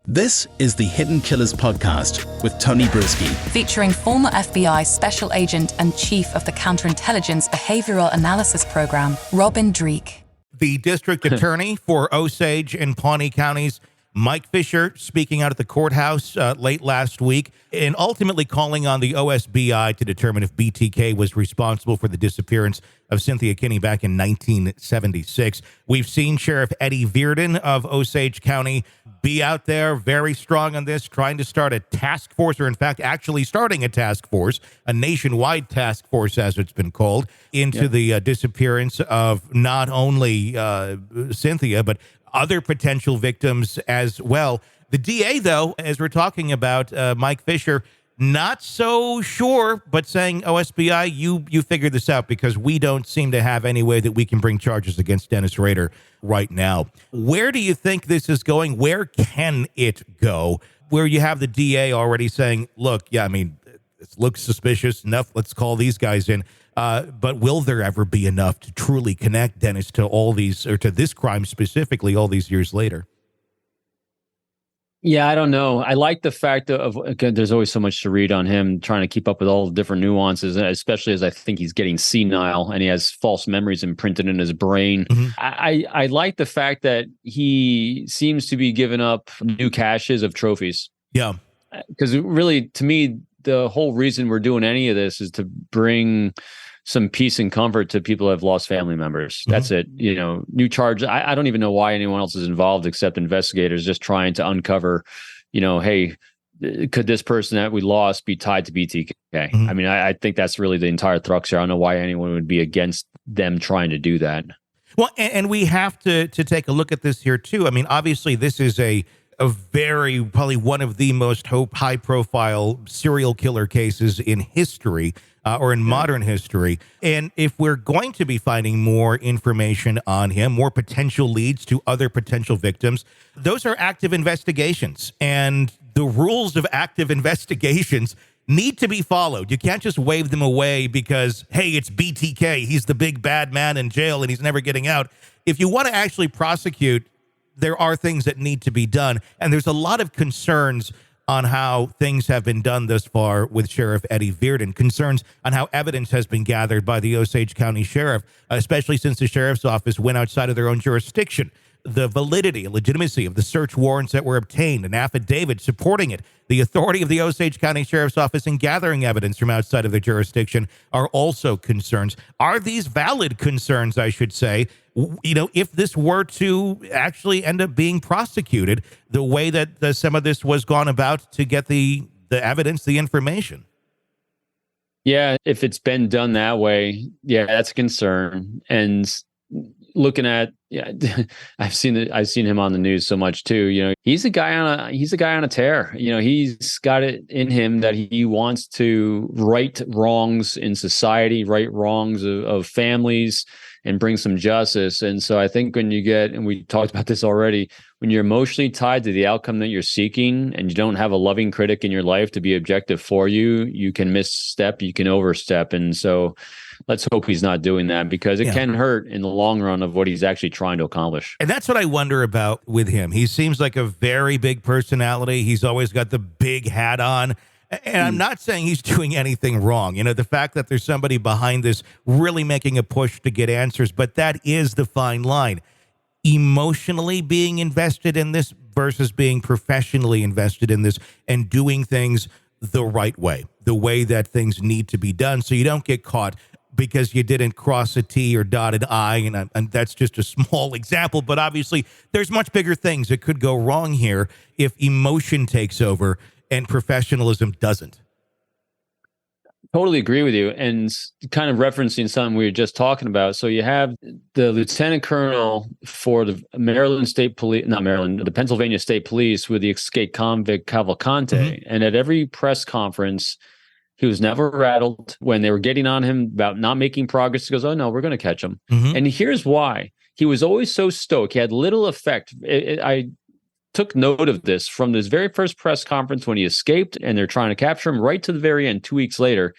This is the Hidden Killers podcast with Tony Brisky, featuring former FBI Special Agent and Chief of the Counterintelligence Behavioral Analysis Program, Robin Dreeke. The District Attorney for Osage and Pawnee counties, Mike Fisher, speaking out at the courthouse late last week and ultimately calling on the OSBI to determine if BTK was responsible for the disappearance of Cynthia Kinney back in 1976. We've seen Sheriff Eddie Virden of Osage County be out there very strong on this, trying to start a task force, or in fact, actually starting a task force, a nationwide task force, as it's been called, into the disappearance of not only Cynthia, but other potential victims as well. The DA, though, as we're talking about Mike Fisher, not so sure, but saying, OSBI, you figure this out, because we don't seem to have any way that we can bring charges against Dennis Rader right now. Where do you think this is going? Where can it go? Where you have the DA already saying, look, yeah, I mean, it looks suspicious enough, let's call these guys in. But will there ever be enough to truly connect Dennis to all these, or to this crime specifically, all these years later? Yeah, I don't know. I like the fact of again, there's always so much to read on him, trying to keep up with all the different nuances, especially as I think he's getting senile and he has false memories imprinted in his brain. Mm-hmm. I like the fact that he seems to be giving up new caches of trophies. Yeah. Because really, to me, the whole reason we're doing any of this is to bring some peace and comfort to people who have lost family members. Mm-hmm. That's it. You know, new charge. I don't even know why anyone else is involved except investigators just trying to uncover, you know, hey, could this person that we lost be tied to BTK? Mm-hmm. I mean, I think that's really the entire crux here. I don't know why anyone would be against them trying to do that. Well, and we have to take a look at this here too. I mean, obviously this is a very, probably one of the most high-profile serial killer cases in history, or in modern history. And if we're going to be finding more information on him, more potential leads to other potential victims, those are active investigations. And the rules of active investigations need to be followed. You can't just wave them away because, hey, it's BTK. He's the big bad man in jail and he's never getting out. If you want to actually prosecute, there are things that need to be done. And there's a lot of concerns on how things have been done thus far with Sheriff Eddie Virden, concerns on how evidence has been gathered by the Osage County Sheriff, especially since the Sheriff's Office went outside of their own jurisdiction. The validity and legitimacy of the search warrants that were obtained, an affidavit supporting it, the authority of the Osage County Sheriff's Office in gathering evidence from outside of their jurisdiction are also concerns. Are these valid concerns, I should say, you know, if this were to actually end up being prosecuted the way that some of this was gone about to get the evidence, the information? Yeah, if it's been done that way, yeah, that's a concern. And looking at, yeah, I've seen him on the news so much too. You know, he's a guy on a tear. You know, he's got it in him that he wants to right wrongs in society, right wrongs of families, and bring some justice. And so I think when you get, and we talked about this already, when you're emotionally tied to the outcome that you're seeking and you don't have a loving critic in your life to be objective for you, you can misstep, you can overstep. And so let's hope he's not doing that, because it can hurt in the long run of what he's actually trying to accomplish. And that's what I wonder about with him. He seems like a very big personality. He's always got the big hat on. And I'm not saying he's doing anything wrong. You know, the fact that there's somebody behind this really making a push to get answers, but that is the fine line. Emotionally being invested in this versus being professionally invested in this and doing things the right way, the way that things need to be done, so you don't get caught because you didn't cross a T or dot an I, and that's just a small example. But obviously, there's much bigger things that could go wrong here if emotion takes over and professionalism doesn't. Totally agree with you. And kind of referencing something we were just talking about. So you have the lieutenant colonel for the the Pennsylvania State Police with the escaped convict Cavalcante. Mm-hmm. And at every press conference, he was never rattled. When they were getting on him about not making progress, he goes, oh no, we're going to catch him. Mm-hmm. And here's why. He was always so stoic. He had little effect. I took note of this from this very first press conference when he escaped and they're trying to capture him, right to the very end, 2 weeks later.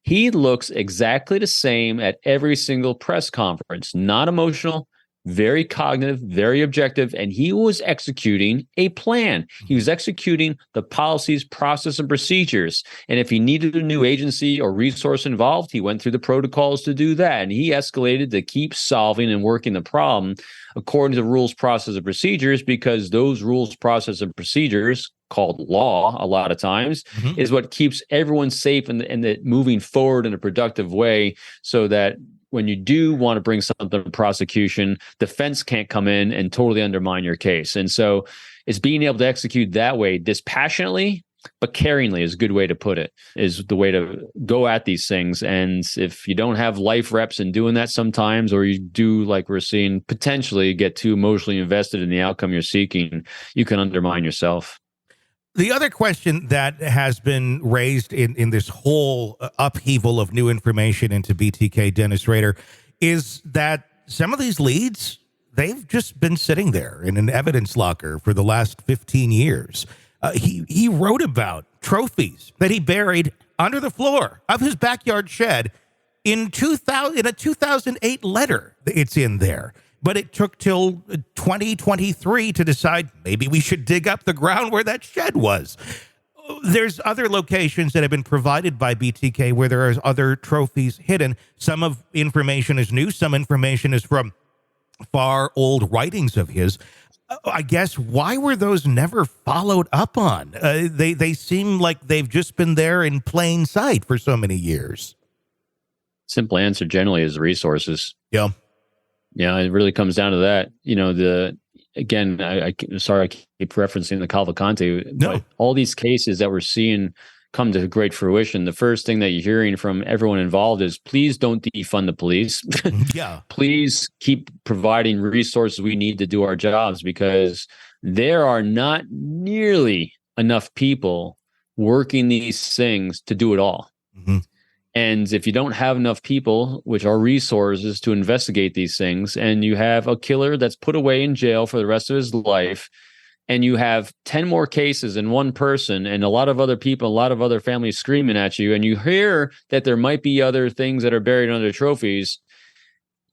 He looks exactly the same at every single press conference, not emotional, very cognitive, very objective, and he was executing a plan. He was executing the policies, process, and procedures. And if he needed a new agency or resource involved, he went through the protocols to do that. And he escalated to keep solving and working the problem according to the rules, process, and procedures, because those rules, process, and procedures, called law a lot of times, is what keeps everyone safe and moving forward in a productive way, so that when you do want to bring something to prosecution, defense can't come in and totally undermine your case. And so it's being able to execute that way, dispassionately, but caringly is a good way to put it, is the way to go at these things. And if you don't have life reps in doing that sometimes, or you do, like we're seeing, potentially get too emotionally invested in the outcome you're seeking, you can undermine yourself. The other question that has been raised in this whole upheaval of new information into BTK, Dennis Rader, is that some of these leads, they've just been sitting there in an evidence locker for the last 15 years. He wrote about trophies that he buried under the floor of his backyard shed in a 2008 letter. It's in there. But it took till 2023 to decide maybe we should dig up the ground where that shed was. There's other locations that have been provided by BTK where there are other trophies hidden. Some of information is new. Some information is from far old writings of his. I guess, why were those never followed up on? They seem like they've just been there in plain sight for so many years. Simple answer generally is resources. Yeah. Yeah, it really comes down to that. You know, sorry, I keep referencing the Cavalcante. No. But all these cases that we're seeing come to great fruition, the first thing that you're hearing from everyone involved is, please don't defund the police. Yeah. Please keep providing resources we need to do our jobs, because there are not nearly enough people working these things to do it all. Mm-hmm. And if you don't have enough people, which are resources, to investigate these things, and you have a killer that's put away in jail for the rest of his life, and you have 10 more cases and one person and a lot of other people, a lot of other families screaming at you, and you hear that there might be other things that are buried under trophies,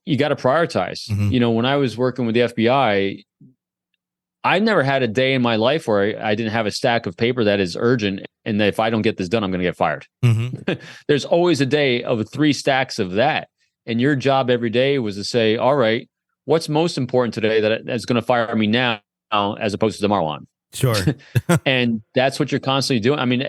you got to prioritize. Mm-hmm. You know, when I was working with the FBI, I never had a day in my life where I didn't have a stack of paper that is urgent, and that if I don't get this done, I'm going to get fired. Mm-hmm. There's always a day of 3 stacks of that. And your job every day was to say, all right, what's most important today that's going to fire me now as opposed to tomorrow on? Sure. And that's what you're constantly doing. I mean,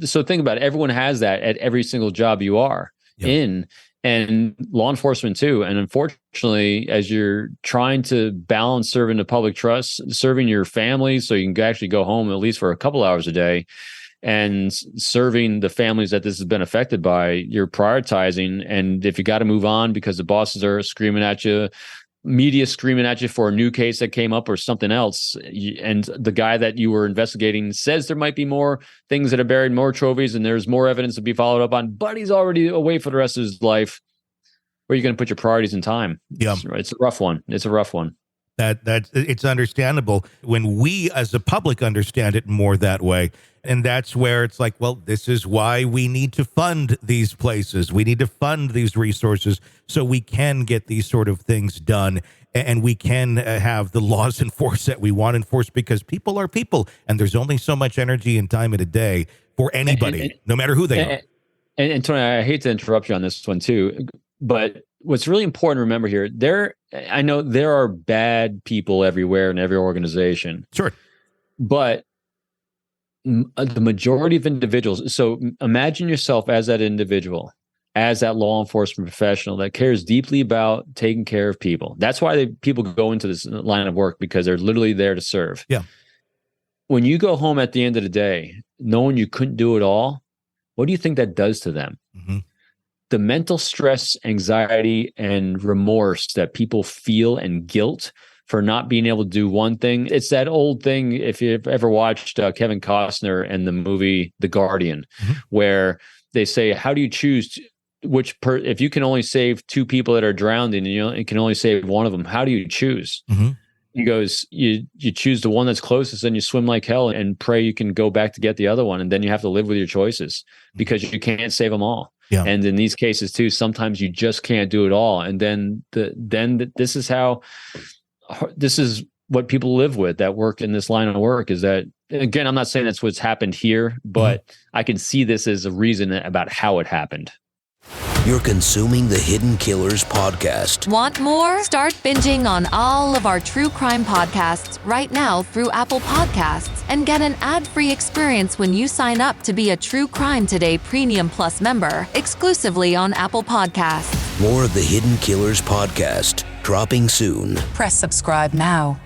so think about it. Everyone has that at every single job you are in. And law enforcement too. And unfortunately, as you're trying to balance serving the public trust, serving your family so you can actually go home at least for a couple hours a day, and serving the families that this has been affected by, you're prioritizing. And if you got to move on because the bosses are screaming at you, media screaming at you for a new case that came up or something else, and the guy that you were investigating says there might be more things that are buried, more trophies, and there's more evidence to be followed up on, but he's already away for the rest of his life, where are you going to put your priorities in time? Yeah. It's a rough one. It's a rough one. That it's understandable when we as a public understand it more that way. And that's where it's like, well, this is why we need to fund these places. We need to fund these resources so we can get these sort of things done, and we can have the laws enforced that we want enforced, because people are people, and there's only so much energy and time in a day for anybody, no matter who they are. And Tony, I hate to interrupt you on this one too, but what's really important to remember here, I know there are bad people everywhere in every organization. Sure. But the majority of individuals, so imagine yourself as that individual, as that law enforcement professional that cares deeply about taking care of people. That's why people go into this line of work, because they're literally there to serve. Yeah. When you go home at the end of the day, knowing you couldn't do it all, what do you think that does to them? Mm-hmm. The mental stress, anxiety, and remorse that people feel, and guilt for not being able to do one thing. It's that old thing, if you've ever watched Kevin Costner and the movie The Guardian, mm-hmm. where they say, how do you choose if you can only save 2 people that are drowning and you can only save one of them, how do you choose? Mm-hmm. He goes, you choose the one that's closest and you swim like hell and pray you can go back to get the other one. And then you have to live with your choices because you can't save them all. Yeah. And in these cases too, sometimes you just can't do it all. And then this is what people live with that work in this line of work is that, again, I'm not saying that's what's happened here, but I can see this as a reason about how it happened. You're consuming the Hidden Killers podcast. Want more? Start binging on all of our true crime podcasts right now through Apple Podcasts and get an ad-free experience when you sign up to be a True Crime Today Premium Plus member exclusively on Apple Podcasts. More of the Hidden Killers podcast dropping soon. Press subscribe now.